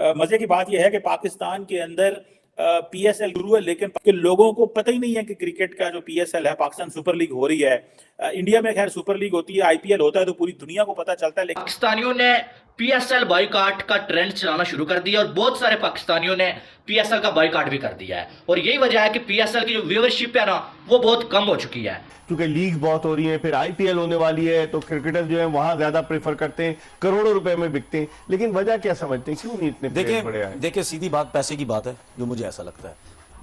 मजे की बात यह है कि पाकिस्तान के अंदर पीएसएल शुरू है, लेकिन लोगों को पता ही नहीं है कि क्रिकेट का जो पीएसएल है, पाकिस्तान सुपर लीग हो रही है। इंडिया में खैर सुपर लीग होती है, आईपीएल होता है तो पूरी दुनिया को पता चलता है, लेकिन पाकिस्तानियों ने पीएसएल बॉयकॉट का ट्रेंड चलाना शुरू कर दिया और बहुत सारे पाकिस्तानियों ने पीएसएल का बॉयकॉट भी कर दिया है। और यही वजह है कि पीएसएल की जो व्यूअरशिप है ना, वो बहुत कम हो चुकी है, क्योंकि लीग बहुत हो रही है, फिर आईपीएल होने वाली है, तो क्रिकेटर जो है वहां ज्यादा प्रेफर करते हैं, करोड़ों रुपए में बिकते हैं। लेकिन वजह क्या समझते हैं, क्यों नहीं इतने प्लेयर बड़े आए? देखिए सीधी बात पैसे की बात है, जो मुझे ऐसा लगता है।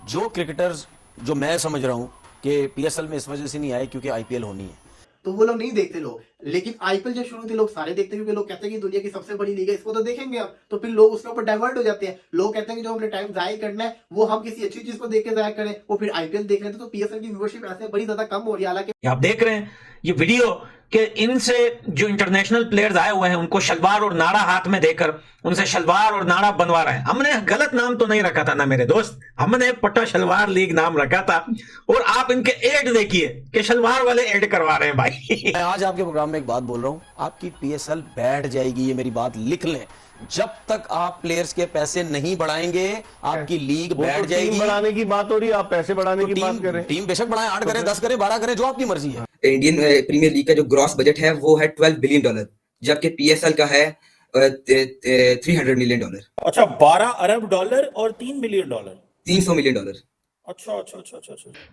जो क्रिकेटर्स, जो मैं समझ रहा हूं कि पीएसएल में इस वजह से नहीं आए क्योंकि आईपीएल होनी है, तो वो लोग नहीं देखते लोग। लेकिन आईपीएल जब शुरू थी लोग सारे देखते हैं, क्योंकि लोग कहते हैं कि दुनिया की सबसे बड़ी लीग है, इसको तो देखेंगे हम। तो फिर लोग उसके ऊपर डाइवर्ट हो जाते हैं। लोग कहते हैं कि जो हमने टाइम जाया करना है वो हम किसी अच्छी चीज को देख के जाया करें, वो फिर आईपीएल देख रहे थे। तो पीएसएल की व्यूअरशिप ऐसे बड़ी ज्यादा कम हो रही है। हालांकि आप देख रहे हैं ये वीडियो कि इनसे जो इंटरनेशनल प्लेयर्स आए हुए हैं उनको शलवार और नाड़ा हाथ में देकर उनसे शलवार और नाड़ा बनवा रहे हैं। हमने गलत नाम तो नहीं रखा था ना मेरे दोस्त, हमने पट्टा शलवार लीग नाम रखा था। और आप इनके एड देखिए कि शलवार वाले एड करवा रहे हैं भाई। मैं आज आपके प्रोग्राम में एक बात बोल रहा हूं, आपकी पीएसएल बैठ जाएगी, ये मेरी बात लिख लें। जब तक आप प्लेयर्स के पैसे नहीं बढ़ाएंगे आपकी लीग बैठ जाएगी। टीम बढ़ाने की बात हो रही है, आप पैसे बढ़ाने की बात कर रहे हैं। टीम बेशक बढ़ाए, 8 करें, 10 करें, 12 करें, जो आपकी मर्जी है। इंडियन प्रीमियर लीग का जो ग्रॉस बजट है वो है $12 बिलियन, जबकि पीएसएल का है $300 मिलियन। अच्छा, $12 अरब और $3 मिलियन, $300 मिलियन। अच्छा।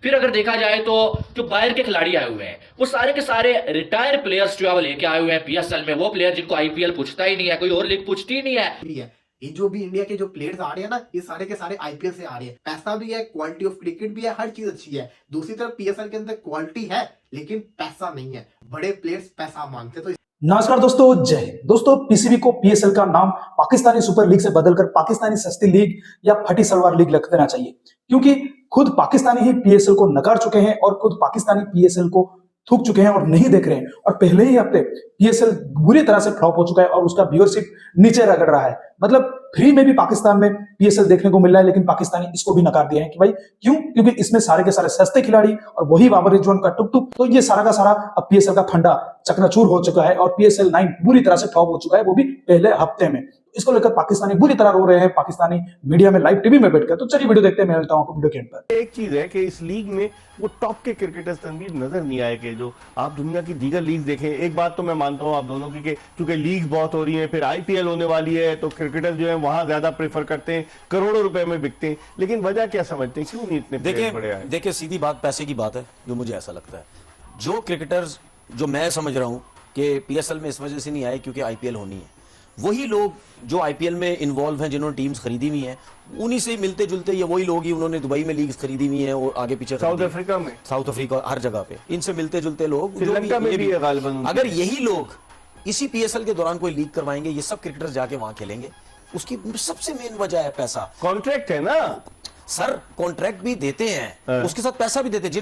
फिर अगर देखा जाए तो जो बाहर के खिलाड़ी आए हुए हैं वो सारे के सारे रिटायर प्लेयर्स जो है लेके आए हुए हैं पीएसएल में। वो प्लेयर जिनको आईपीएल पूछता ही नहीं है, कोई और लीग पूछती ही नहीं है। ये जो भी इंडिया के जो प्लेयर्स आ रहे हैं ना, ये सारे के सारे आईपीएल से आ रहे हैं। पैसा भी है, क्वालिटी ऑफ क्रिकेट भी है, हर चीज अच्छी है। दूसरी तरफ पीएसएल के अंदर क्वालिटी है लेकिन पैसा नहीं है। बड़े प्लेयर्स पैसा मांगते। तो नमस्कार दोस्तों, जय हिंद। दोस्तों, पीसीबी को पीएसएल का नाम पाकिस्तानी सुपर लीग से बदलकर पाकिस्तानी सस्ती लीग या फटी सलवार लीग रख देना चाहिए, क्योंकि खुद पाकिस्तानी ही पीएसएल को नकार चुके हैं और खुद पाकिस्तानी पीएसएल को थूक चुके हैं और नहीं देख रहे हैं। और पहले ही हफ्ते पीएसएल बुरी तरह से फ्लॉप हो चुका है और उसका व्यूअरशिप नीचे रगड़ रहा है। मतलब फ्री में भी पाकिस्तान में पीएसएल देखने को मिल रहा है, लेकिन पाकिस्तानी इसको भी नकार दिए हैं कि भाई क्यों, क्योंकि इसमें सारे के सारे सस्ते खिलाड़ी और वही बाबर रिजवान का टुक। तो ये सारा का सारा अब पीएसएल का फंडा चकनाचूर हो चुका है और पीएसएल 9 बुरी तरह से फ्लॉप हो चुका है, वो भी पहले हफ्ते में। इसको लेकर पाकिस्तानी बुरी तरह रो रहे हैं पाकिस्तानी मीडिया में, लाइव टीवी में बैठकर। तो चलिए वीडियो देखते हैं, मैं मिलता हूं आपको वीडियो के एंड पर। एक चीज है कि इस लीग में वो टॉप के क्रिकेटर्स तनवीर नजर नहीं आए कि जो आप दुनिया की दीगर लीग देखें। एक बात तो मैं मानता हूं आप दोनों की, क्योंकि लीग बहुत हो रही है, फिर आईपीएल होने वाली है, तो क्रिकेटर जो है वहां ज्यादा प्रेफर करते हैं, करोड़ों रुपए में बिकते हैं। लेकिन वजह क्या समझते हैं, क्यों नहीं इतने प्लेयर बड़े आए? देखिए सीधी बात पैसे की बात है, जो मुझे ऐसा लगता है। जो क्रिकेटर्स, जो मैं समझ रहा हूं कि पीएसएल में इस वजह से नहीं आए क्योंकि आईपीएल होनी है, वही लोग जो आईपीएल में इन्वॉल्व हैं, जिन्होंने टीम्स खरीदी हुई हैं, उन्हीं से मिलते जुलते ये वही लोग ही, उन्होंने दुबई में लीग्स खरीदी हुई हैं और आगे पीछे साउथ अफ्रीका में, साउथ अफ्रीका, हर जगह पे इनसे मिलते जुलते लोग, श्रीलंका में भी है गालिबन। अगर यही लोग इसी पीएसएल के दौरान कोई लीग करवाएंगे, ये सब क्रिकेटर्स जाके वहां खेलेंगे। उसकी सबसे मेन वजह है पैसा। कॉन्ट्रैक्ट है ना सर, कॉन्ट्रैक्ट भी देते हैं, उसके साथ पैसा भी देते हैं।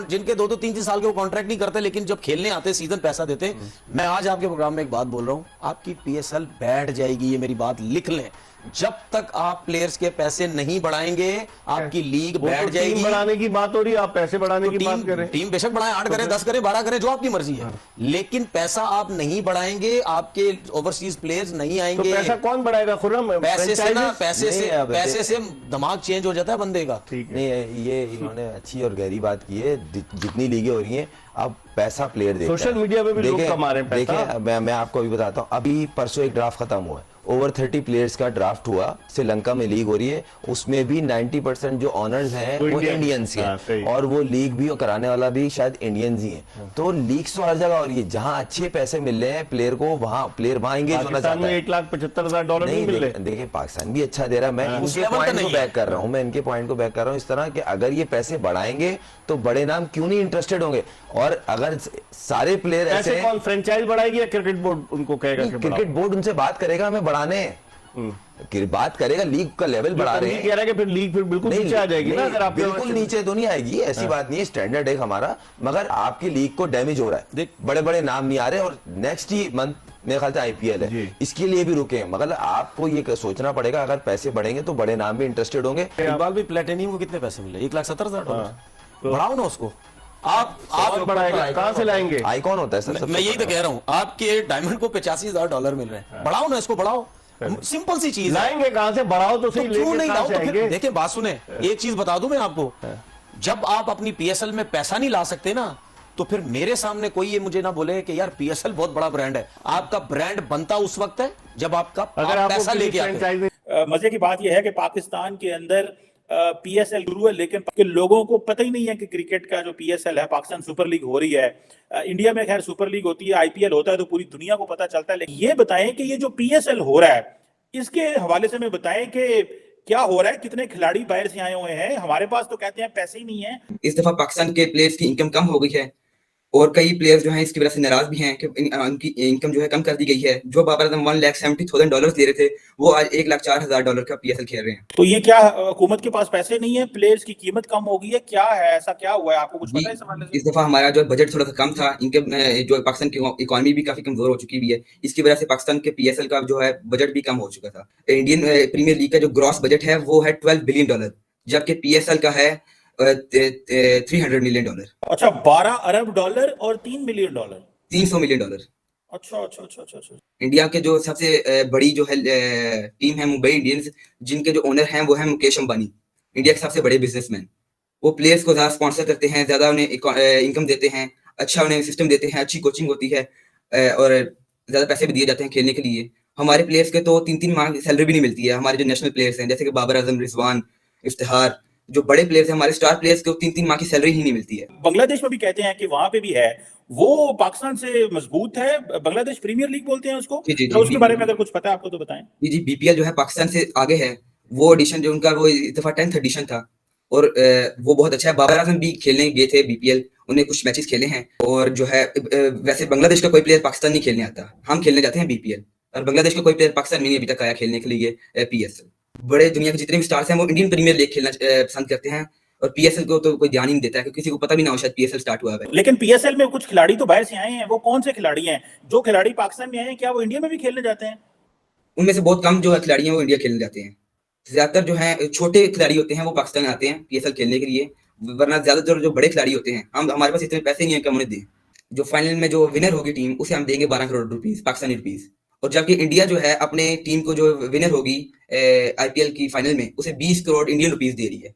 जिनके 2-2, 3-3 साल के वो कॉन्ट्रैक्ट नहीं करते, लेकिन जब खेलने आते हैं सीजन पैसा देते हैं। मैं आज आपके प्रोग्राम में एक बात बोल रहा हूं, आपकी पीएसएल बैठ जाएगी, ये मेरी बात लिख लें। जब तक आप प्लेयर्स के पैसे नहीं बढ़ाएंगे आपकी लीग बैठ जाएगी। टीम बढ़ाने की बात हो रही है, आप पैसे बढ़ाने की बात कर रहे हैं। टीम बेशक बढ़ाएं, 8 करें, 10 करें, 12 करें, जो आपकी मर्जी है। लेकिन पैसा आप नहीं बढ़ाएंगे, आपके ओवरसीज प्लेयर्स नहीं आएंगे। तो पैसा कौन बढ़ाएगा खुर्रम? पैसे से ना, पैसे से दिमाग चेंज हो जाता है बंदे का। नहीं, ये इन्होंने अच्छी और गहरी बात की है। जितनी लीगें हो रही हैं अब पैसा प्लेयर देता है। सोशल मीडिया पे भी लोग कमा रहे हैं पैसा। देखिए मैं आपको अभी बताता हूँ, अभी परसों एक ड्राफ्ट खत्म हुआ है, ओवर 30 प्लेयर्स का ड्राफ्ट हुआ, श्रीलंका में लीग हो रही है, उसमें भी 90% जो ऑनर्स हैं वो इंडियंस हैं और वो लीग भी और कराने वाला भी शायद इंडियंस ही है। तो लीग तो हर जगह हो रही है, जहां अच्छे पैसे मिल रहे हैं प्लेयर को, वहां प्लेयर वहां एंगेज होना चाहता है। $1,75,000 नहीं मिल रहे। देखिए पाकिस्तान भी अच्छा दे रहा है, मैं इनके पॉइंट को बैक कर रहा हूँ, इस तरह कि अगर ये पैसे बढ़ाएंगे तो बड़े नाम क्यों नहीं इंटरेस्टेड होंगे। और अगर सारे प्लेयर ऐसे, कौन फ्रेंचाइज बढ़ाएगी या क्रिकेट बोर्ड उनको कहेगा? क्रिकेट बोर्ड उनसे बात करेगा, हमें बढ़ाने बात करेगा, लीग का लेवल बढ़ा रहे हैं। कह रहा है कि फिर लीग फिर बिल्कुल नीचे आ जाएगी ना। अगर आप बिल्कुल नीचे तो नहीं आएगी, ऐसी बात नहीं है, स्टैंडर्ड है हमारा, मगर आपकी लीग को डैमेज हो रहा है। देख बड़े बड़े नाम नहीं आ रहे और नेक्स्ट ही मंथ मेरे ख्याल से आईपीएल है, इसके लिए भी रुके। मगर आपको ये सोचना पड़ेगा, अगर पैसे बढ़ेंगे तो बड़े नाम भी इंटरेस्टेड होंगे। इकबाल भी प्लेटिनियम को कितने पैसे मिले? $1,70,000। बढ़ाओ ना उसको। आप बढ़ाएगा, कहां से लाएंगे? आईकॉन होता है सर। मैं यही तो कह रहा हूं, आपके डायमंड को $85,000 मिल रहे हैं, बढ़ाओ ना इसको, बढ़ाओ। सिंपल सी चीज है। लाएंगे कहां से, बढ़ाओ तो तो सही, क्यों लेके नहीं कहां लाओ? से तो फिर आएंगे? देखिए, बात सुने, एक चीज बता दूं मैं आपको, जब आप अपनी पीएसएल में पैसा नहीं ला सकते ना, तो फिर मेरे सामने कोई ये मुझे ना बोले कि यार पीएसएल बहुत बड़ा ब्रांड है। आपका ब्रांड बनता उस वक्त है जब आप पैसा लेके आते हैं। मजे की बात यह है कि पाकिस्तान के अंदर पीएसएल शुरू है, लेकिन के लोगों को पता ही नहीं है कि क्रिकेट का जो पीएसएल है, पाकिस्तान सुपर लीग हो रही है। इंडिया में खैर सुपर लीग होती है, आईपीएल होता है तो पूरी दुनिया को पता चलता है। लेकिन ये बताएं कि ये जो पीएसएल हो रहा है, इसके हवाले से हमें बताएं कि क्या हो रहा है, कितने खिलाड़ी बाहर से आए हुए हैं। हमारे पास तो कहते हैं पैसे ही नहीं है। इस दफा पाकिस्तान के प्लेयर्स की इनकम कम हो गई है और कई प्लेयर्स जो हैं इसकी वजह से नाराज भी हैं कि उनकी इनकम जो है कम कर दी गई है। जो बाबर आजम $1,70,000 दे रहे थे, वो आज $1,04,000 का पीएसएल खेल रहे हैं। तो ये क्या हुकूमत के पास पैसे नहीं है, प्लेयर्स की कीमत कम हो गई है, क्या है, ऐसा क्या हुआ है, आपको कुछ पता है इस हवाले से? इस दफा हमारा जो बजट थोड़ा सा कम था, इनकम जो पाकिस्तान की इकोनॉमी भी काफी कमजोर हो चुकी हुई है, इसकी वजह से पाकिस्तान के पीएसएल का जो है बजट भी कम हो चुका था। इंडियन प्रीमियर लीग का जो ग्रॉस बजट है वो है $12 बिलियन, जबकि पीएसएल का है $300 मिलियन। अच्छा, $12 अरब और $3 मिलियन। $300 मिलियन। अच्छा अच्छा अच्छा अच्छा अच्छा। इंडिया के जो सबसे बड़ी जो है टीम है मुंबई इंडियंस, जिनके जो ओनर हैं वो है मुकेश अंबानी, इंडिया के सबसे बड़े बिजनेसमैन। वो प्लेयर्स को ज्यादा स्पॉन्सर करते हैं, ज्यादा उन्हें इनकम देते हैं, अच्छा उन्हें सिस्टम देते हैं, अच्छी कोचिंग होती है और ज्यादा पैसे भी दिए जाते हैं खेलने के लिए। हमारे प्लेयर्स के तो 3-3 माह की सैलरी भी नहीं मिलती है। हमारे जो नेशनल प्लेयर्स हैं जैसे कि बाबर आजम, रिजवान, इफ्तिहार, जो बड़े प्लेयर्स हैं, हमारे स्टार प्लेयर्स को 3-3 माह की सैलरी ही नहीं मिलती है। बांग्लादेश में भी कहते हैं कि वहां पे भी है, वो पाकिस्तान से मजबूत है, बांग्लादेश प्रीमियर लीग बोलते हैं उसको। जी जी तो उसके जी बारे में अगर कुछ पता है आपको तो बताएं। जी बीपीएल जो है पाकिस्तान से आगे है। वो एडिशन जो उनका वो इस दफा 10th एडिशन था और वो बहुत अच्छा है। बाबर आजम भी खेलने गए थे बीपीएल, उन्हें कुछ मैचेस खेले हैं। और जो है वैसे बांग्लादेश का कोई प्लेयर पाकिस्तान नहीं खेलने आता, हम खेलने जाते हैं बीपीएल। और बांग्लादेश का कोई प्लेयर पाकिस्तान में नहीं अभी तक आया खेलने के लिए पीएसएल। बड़े दुनिया के जितने भी स्टार्स हैं वो इंडियन प्रीमियर लीग खेलना पसंद करते हैं और पीएसएल को तो कोई ध्यान ही नहीं देता है, क्योंकि किसी को पता भी ना हो शायद पीएसएल स्टार्ट हुआ है। लेकिन पीएसएल में कुछ खिलाड़ी तो बाहर से आए हैं, वो कौन से खिलाड़ी हैं? जो खिलाड़ी पाकिस्तान में आए हैं, क्या वो इंडिया में भी खेलने जाते हैं? उनमें से बहुत कम जो है खिलाड़ी हैं वो इंडिया खेलने जाते हैं। ज्यादातर जो है छोटे खिलाड़ी होते हैं वो पाकिस्तान आते हैं पीएसएल खेलने के लिए, वरना ज्यादातर जो बड़े खिलाड़ी होते हैं, हम हमारे पास इतने पैसे नहीं है कि हम उन्हें दें। जो फाइनल में जो विनर होगी टीम, उसे हम देंगे 12 करोड़ रुपीस, पाकिस्तानी रुपीस। और जबकि इंडिया जो है अपने टीम को जो विनर होगी आईपीएल की फाइनल में, उसे 20 करोड़ इंडियन रुपीस दे रही है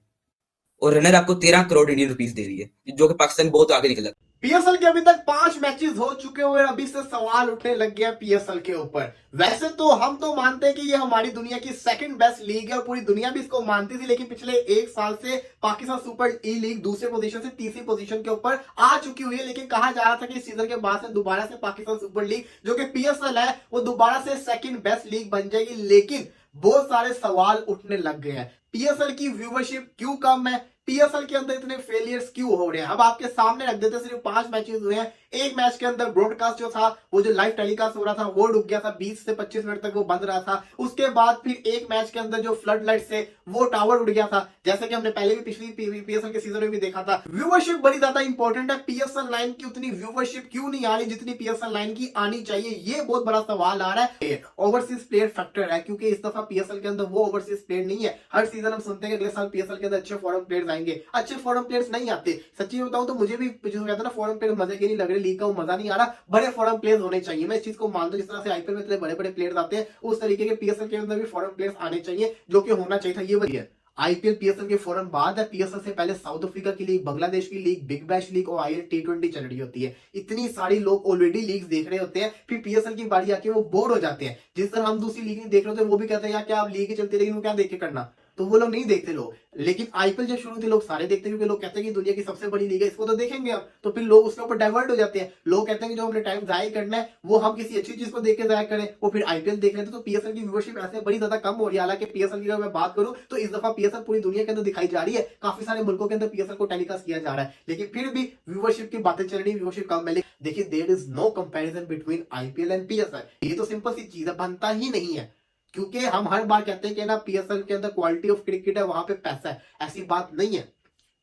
और रनर आपको 13 करोड़ इंडियन रुपीस दे रही है, जो कि पाकिस्तान बहुत आगे निकल जाता है। पीएसएल के अभी तक 5 मैचेस हो चुके हुए, अभी से सवाल उठने लग गया पीएसएल के ऊपर। वैसे तो हम तो मानते हैं कि ये हमारी दुनिया की सेकंड बेस्ट लीग है और पूरी दुनिया भी इसको मानती थी, लेकिन पिछले 1 साल से पाकिस्तान सुपर ई लीग दूसरे पोजीशन से तीसरी पोजीशन के ऊपर आ चुकी हुई है। लेकिन कहा जा रहा था कि इस सीजन के बाद से दोबारा से पाकिस्तान सुपर लीग जो कि पीएसएल है वो दोबारा से सेकंड बेस्ट लीग बन जाएगी। लेकिन बहुत सारे सवाल उठने लग गए हैं। पीएसएल की व्यूवरशिप क्यों कम है, पीएसएल के अंदर इतने फेलियर्स क्यों हो रहे हैं, अब आपके सामने रख देते हैं। सिर्फ 5 मैचेस हुए हैं, एक मैच के अंदर ब्रॉडकास्ट जो था, वो जो लाइव टेलीकास्ट हो रहा था, वो रुक गया था, 20 से 25 मिनट तक वो बंद रहा था। उसके बाद फिर एक मैच के अंदर जो फ्लड लाइट से वो टावर उड़ गया था, जैसे कि हमने पहले भी पिछली पीएसएल के सीजन में भी देखा था। व्यूवरशिप बड़ी ज्यादा इंपॉर्टेंट है, पीएसएल लाइन की उतनी व्यूवरशिप क्यों नहीं आ रही जितनी पीएसएल लाइन की आनी चाहिए, ये बहुत बड़ा सवाल आ रहा है। ओवरसीज प्लेयर फैक्टर है, क्योंकि इस दफा पीएसएल के अंदर वो ओवरसीज प्लेयर नहीं है। हर सीजन हम सुनते हैं कि अगले साल पीएसएल के अंदर अच्छे फॉरेन प्लेयर्स आएंगे, अच्छे फॉरेन प्लेयर्स नहीं आते। सच्ची बताऊं तो मुझे भी जो कहता ना फॉरेन प्लेयर मजे के नहीं लग रहे, लीग का वो मजा नहीं आ रहा, बड़े फॉरेन प्लेयर्स होने चाहिए। मैं इस चीज को मानता हूं, जिस तरह से आईपीएल में इतने बड़े बड़े प्लेयर्स आते हैं, उस तरीके के पीएसएल के अंदर भी फॉरेन प्लेयर्स आने चाहिए, जो कि होना चाहिए था। ये वजह है आईपीएल पीएसएल के फौरन बाद है। पीएसएल से पहले साउथ अफ्रीका की लीग, बांग्लादेश की लीग, बिग बैश लीग और आईएल T20 चल रही होती है। इतनी सारी लोग ऑलरेडी लीग्स देख रहे होते हैं, फिर पीएसएल की बारी आके वो बोर हो जाते हैं। जिस तरह हम दूसरी लीग नहीं देख रहे होते, वो भी कहते हैं यार क्या आप लीग ही चलती रहेगी, वो क्या देख के करना, तो वो लोग नहीं देखते लोग। लेकिन आईपीएल जब शुरू थी लोग सारे देखते हैं, क्योंकि लोग कहते हैं कि दुनिया की सबसे बड़ी लीग है, इसको तो देखेंगे हम, तो फिर लोग उसके ऊपर डाइवर्ट हो जाते हैं। लोग कहते हैं कि जो हमने टाइम जाया करना है वो हम किसी अच्छी चीज को देख के जाया करें, वो फिर आईपीएल देख लेते हैं। तो पीएसएल की व्यूअरशिप ऐसे बड़ी ज्यादा कम हो रही है। हालांकि पीएसएल की अगर मैं बात करूं तो इस दफा पीएसएल पूरी दुनिया के अंदर दिखाई जा रही है, काफी सारे मुल्कों के अंदर पीएसएल को टेलीकास्ट किया जा रहा है, लेकिन फिर भी व्यूअरशिप की बातें चल रही है, व्यूअरशिप कम है। देखिए there is no comparison between IPL and PSL. ये तो सिंपल सी चीज है, बनता ही नहीं है, क्योंकि हम हर बार कहते हैं कि ना पीएसएल के अंदर क्वालिटी ऑफ क्रिकेट है, वहां पे पैसा है। ऐसी बात नहीं है,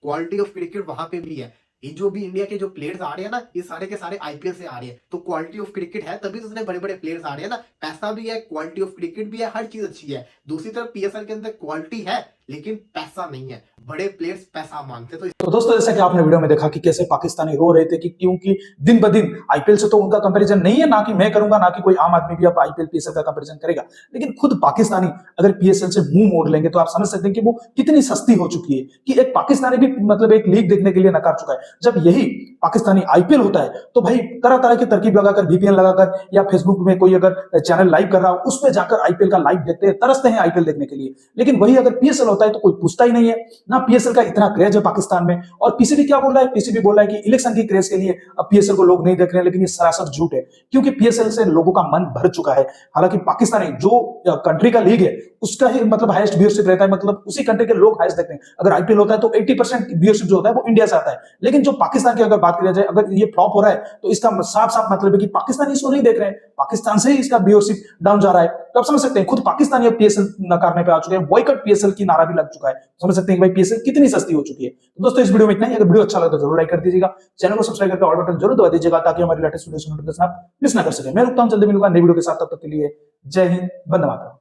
क्वालिटी ऑफ क्रिकेट वहां पे भी है। ये जो भी इंडिया के जो प्लेयर्स आ रहे हैं ना, ये सारे के सारे आईपीएल से आ रहे हैं, तो क्वालिटी ऑफ क्रिकेट है, तभी तो इतने बड़े बड़े प्लेयर्स आ रहे हैं ना। पैसा भी है, क्वालिटी ऑफ क्रिकेट भी है, हर चीज अच्छी है। दूसरी तरफ पीएसएल के अंदर क्वालिटी है लेकिन पैसा नहीं है। बड़े प्लेयर्स पैसा मांगते हैं। तो दोस्तों जैसा कि आपने वीडियो में देखा कि कैसे पाकिस्तानी रो रहे थे कि क्योंकि दिन ब दिन आईपीएल से तो उनका कंपैरिजन नहीं है, ना कि मैं करूंगा, ना कि कोई आम आदमी भी अब आईपीएल पीएसएल का कंपैरिजन करेगा, लेकिन खुद पाकिस्तानी अगर पीएसएल से मुंह मोड़ लेंगे तो आप समझ सकते हैं कि वो कितनी सस्ती हो चुकी है कि एक पाकिस्तानी भी मतलब एक लीग देखने के लिए नकार चुका है। जब यही पाकिस्तानी आईपीएल होता है तो भाई तरह तरह की तरकीब लगाकर, वीपीएन लगाकर, या फेसबुक में कोई अगर चैनल लाइव कर रहा हो उस पर जाकर आईपीएल का लाइव देखते हैं, तरसते हैं आईपीएल देखने के लिए। लेकिन वही अगर पीएसएल होता है तो कोई पूछता ही नहीं है, ना पीएसएल का इतना क्रेज है पाकिस्तान में। और पीसीबी क्या बोल रहा है? पीसीबी बोल रहा है कि इलेक्शन की क्रेज के लिए अब पीएसएल को लोग नहीं देख रहे हैं, लेकिन ये सरासर झूठ है, क्योंकि पीएसएल से लोगों का मन भर चुका है। हालांकि पाकिस्तानी जो कंट्री का लीग है उसका ही मतलब हाईएस्ट व्यूअरशिप रहता है, मतलब उसी कंट्री के लोग हाईएस्ट देखते हैं। अगर आईपीएल होता है तो 80% व्यूअरशिप जो होता है वो इंडिया से आता है। लेकिन जो पाकिस्तान की अगर बात करी जाए, अगर ये फ्लॉप हो रहा है तो इसका साफ साफ मतलब है कि पाकिस्तानी इसको नहीं देख रहे हैं, पाकिस्तान से ही इसका व्यूअरशिप डाउन जा रहा है। तो आप समझ सकते हैं खुद पाकिस्तानी अब पीएसएल नकारने पे आ चुके हैं, बॉयकॉट पीएसएल की नारा भी लग चुका है। समझ सकते हैं कि भाई पीएसएल कितनी सस्ती हो चुकी है। तो दोस्तों इस वीडियो में इतना ही। अगर वीडियो अच्छा लगे तो जरूर लाइक कर दीजिएगा, चैनल को सब्सक्राइब करके ऑल बटन जरूर दबा दीजिएगा ताकि हमारी लेटेस्ट वीडियो नोटिफिकेशन आप मिस ना कर सके। मैं रुकता हूं जल्दी मिलूंगा नई वीडियो के साथ, तब तक के लिए जय हिंद, वंदे मातरम।